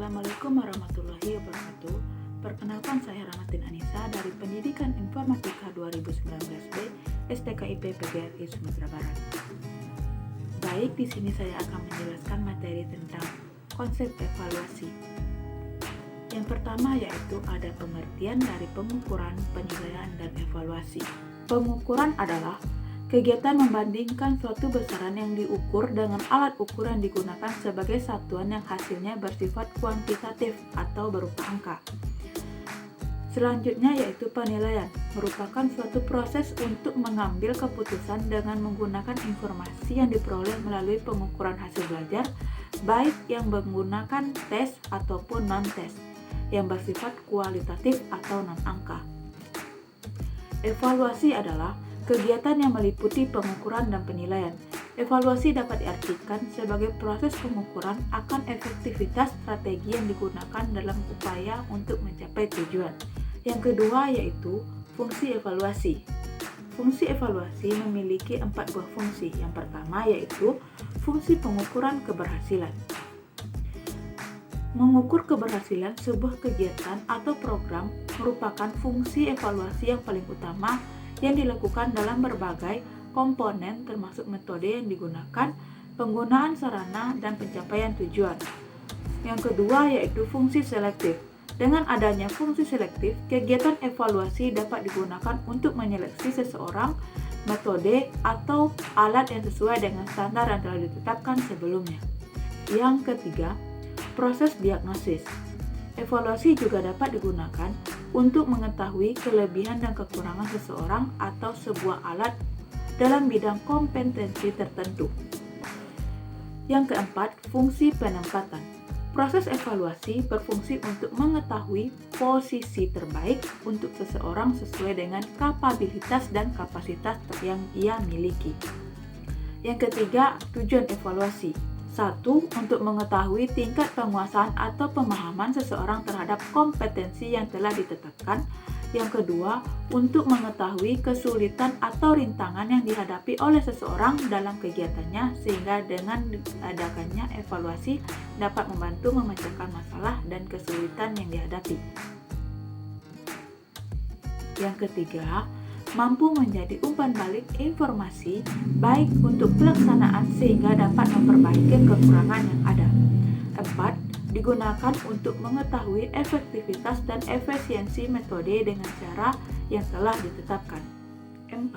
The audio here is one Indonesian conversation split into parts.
Assalamualaikum warahmatullahi wabarakatuh. Perkenalkan, saya Rahmatin Anissa dari Pendidikan Informatika 2019B STKIP PGRI Sumatera Barat. Baik, di sini saya akan menjelaskan materi tentang konsep evaluasi. Yang pertama yaitu ada pengertian dari pengukuran, penilaian, dan evaluasi. Pengukuran adalah kegiatan membandingkan suatu besaran yang diukur dengan alat ukur yang digunakan sebagai satuan yang hasilnya bersifat kuantitatif atau berupa angka. Selanjutnya yaitu penilaian, merupakan suatu proses untuk mengambil keputusan dengan menggunakan informasi yang diperoleh melalui pengukuran hasil belajar, baik yang menggunakan tes ataupun non-tes, yang bersifat kualitatif atau non-angka. Evaluasi adalah kegiatan yang meliputi pengukuran dan penilaian. Evaluasi dapat diartikan sebagai proses pengukuran akan efektivitas strategi yang digunakan dalam upaya untuk mencapai tujuan. Yang kedua yaitu fungsi evaluasi. Fungsi evaluasi memiliki 4 buah fungsi. Yang pertama yaitu fungsi pengukuran keberhasilan. Mengukur keberhasilan sebuah kegiatan atau program merupakan fungsi evaluasi yang paling utama yang dilakukan dalam berbagai komponen termasuk metode yang digunakan, penggunaan sarana, dan pencapaian tujuan. Yang kedua yaitu fungsi selektif. Dengan adanya fungsi selektif, kegiatan evaluasi dapat digunakan untuk menyeleksi seseorang, metode, atau alat yang sesuai dengan standar yang telah ditetapkan sebelumnya. Yang ketiga, proses diagnosis. Evaluasi juga dapat digunakan untuk mengetahui kelebihan dan kekurangan seseorang atau sebuah alat dalam bidang kompetensi tertentu. Yang keempat, fungsi penempatan. Proses evaluasi berfungsi untuk mengetahui posisi terbaik untuk seseorang sesuai dengan kapabilitas dan kapasitas yang ia miliki. Yang ketiga, tujuan evaluasi. 1. Untuk mengetahui tingkat penguasaan atau pemahaman seseorang terhadap kompetensi yang telah ditetapkan. Yang kedua, untuk mengetahui kesulitan atau rintangan yang dihadapi oleh seseorang dalam kegiatannya sehingga dengan diadakannya evaluasi dapat membantu memecahkan masalah dan kesulitan yang dihadapi. Yang ketiga, mampu menjadi umpan balik informasi baik untuk pelaksanaan sehingga dapat memperbaiki kekurangan yang ada. 4. Digunakan untuk mengetahui efektivitas dan efisiensi metode dengan cara yang telah ditetapkan. 4.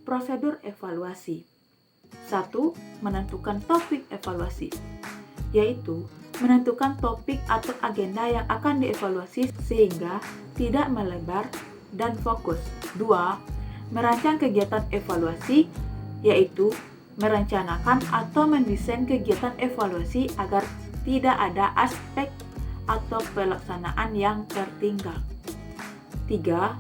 Prosedur evaluasi. 1. Menentukan topik evaluasi, yaitu menentukan topik atau agenda yang akan dievaluasi sehingga tidak melebar dan fokus. 2. Merancang kegiatan evaluasi, yaitu merencanakan atau mendesain kegiatan evaluasi agar tidak ada aspek atau pelaksanaan yang tertinggal. 3.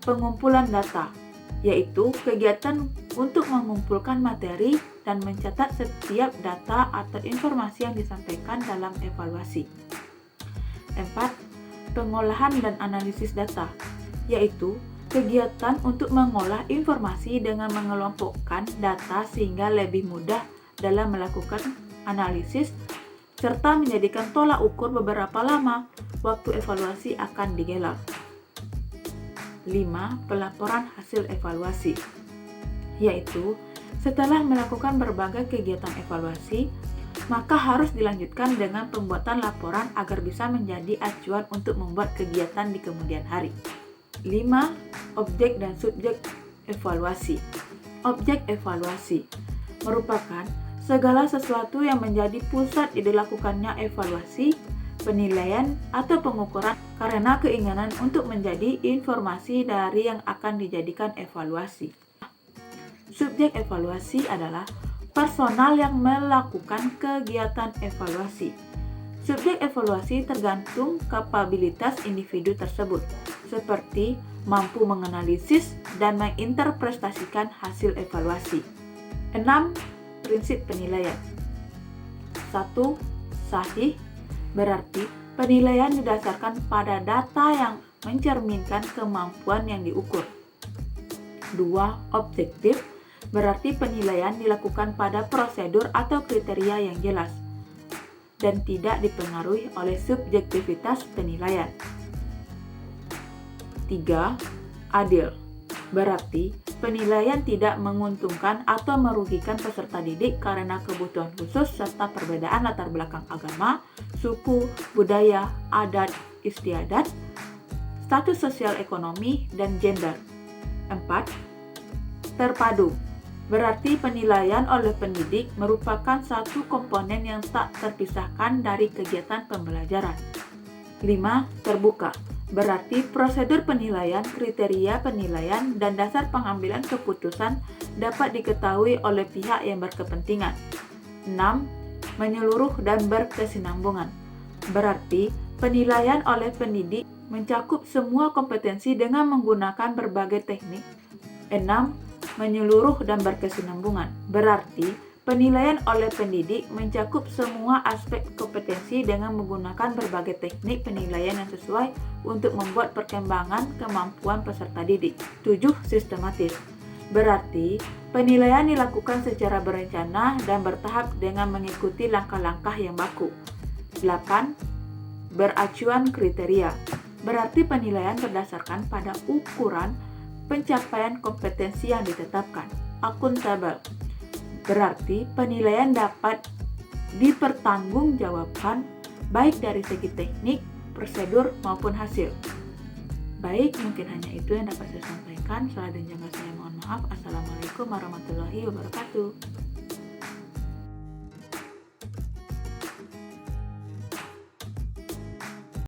Pengumpulan data, yaitu kegiatan untuk mengumpulkan materi dan mencatat setiap data atau informasi yang disampaikan dalam evaluasi. 4. Pengolahan dan analisis data, yaitu kegiatan untuk mengolah informasi dengan mengelompokkan data sehingga lebih mudah dalam melakukan analisis serta menjadikan tolak ukur beberapa lama waktu evaluasi akan digelar. 5. Pelaporan hasil evaluasi, yaitu setelah melakukan berbagai kegiatan evaluasi, maka harus dilanjutkan dengan pembuatan laporan agar bisa menjadi acuan untuk membuat kegiatan di kemudian hari. 5. Objek dan subjek evaluasi. Objek evaluasi merupakan segala sesuatu yang menjadi pusat dilakukannya evaluasi, penilaian, atau pengukuran karena keinginan untuk menjadi informasi dari yang akan dijadikan evaluasi. Subjek evaluasi adalah personal yang melakukan kegiatan evaluasi. Subjek evaluasi tergantung kapabilitas individu tersebut, seperti mampu menganalisis dan menginterpretasikan hasil evaluasi. 6. Prinsip penilaian. 1. Sahih, berarti penilaian didasarkan pada data yang mencerminkan kemampuan yang diukur. 2. Objektif, berarti penilaian dilakukan pada prosedur atau kriteria yang jelas. dan tidak dipengaruhi oleh subjektivitas penilaian. 3. Adil. Berarti, penilaian tidak menguntungkan atau merugikan peserta didik karena kebutuhan khusus serta perbedaan latar belakang agama, suku, budaya, adat, istiadat, status sosial ekonomi, dan gender. 4. Terpadu. Berarti penilaian oleh pendidik merupakan satu komponen yang tak terpisahkan dari kegiatan pembelajaran. 5. Terbuka. Berarti prosedur penilaian, kriteria penilaian, dan dasar pengambilan keputusan dapat diketahui oleh pihak yang berkepentingan. 6. Menyeluruh dan berkesinambungan. Berarti penilaian oleh pendidik mencakup semua kompetensi dengan menggunakan berbagai teknik. 6. Menyeluruh dan berkesinambungan. Berarti penilaian oleh pendidik mencakup semua aspek kompetensi dengan menggunakan berbagai teknik penilaian yang sesuai untuk membuat perkembangan kemampuan peserta didik. 7. Sistematis. Berarti penilaian dilakukan secara berencana dan bertahap dengan mengikuti langkah-langkah yang baku. 8. Beracuan kriteria. Berarti penilaian berdasarkan pada ukuran pencapaian kompetensi yang ditetapkan. Akuntabel. Berarti penilaian dapat dipertanggungjawabkan baik dari segi teknik, prosedur, maupun hasil. Baik, mungkin hanya itu yang dapat saya sampaikan. Salah dan janggal saya mohon maaf. Assalamualaikum warahmatullahi wabarakatuh.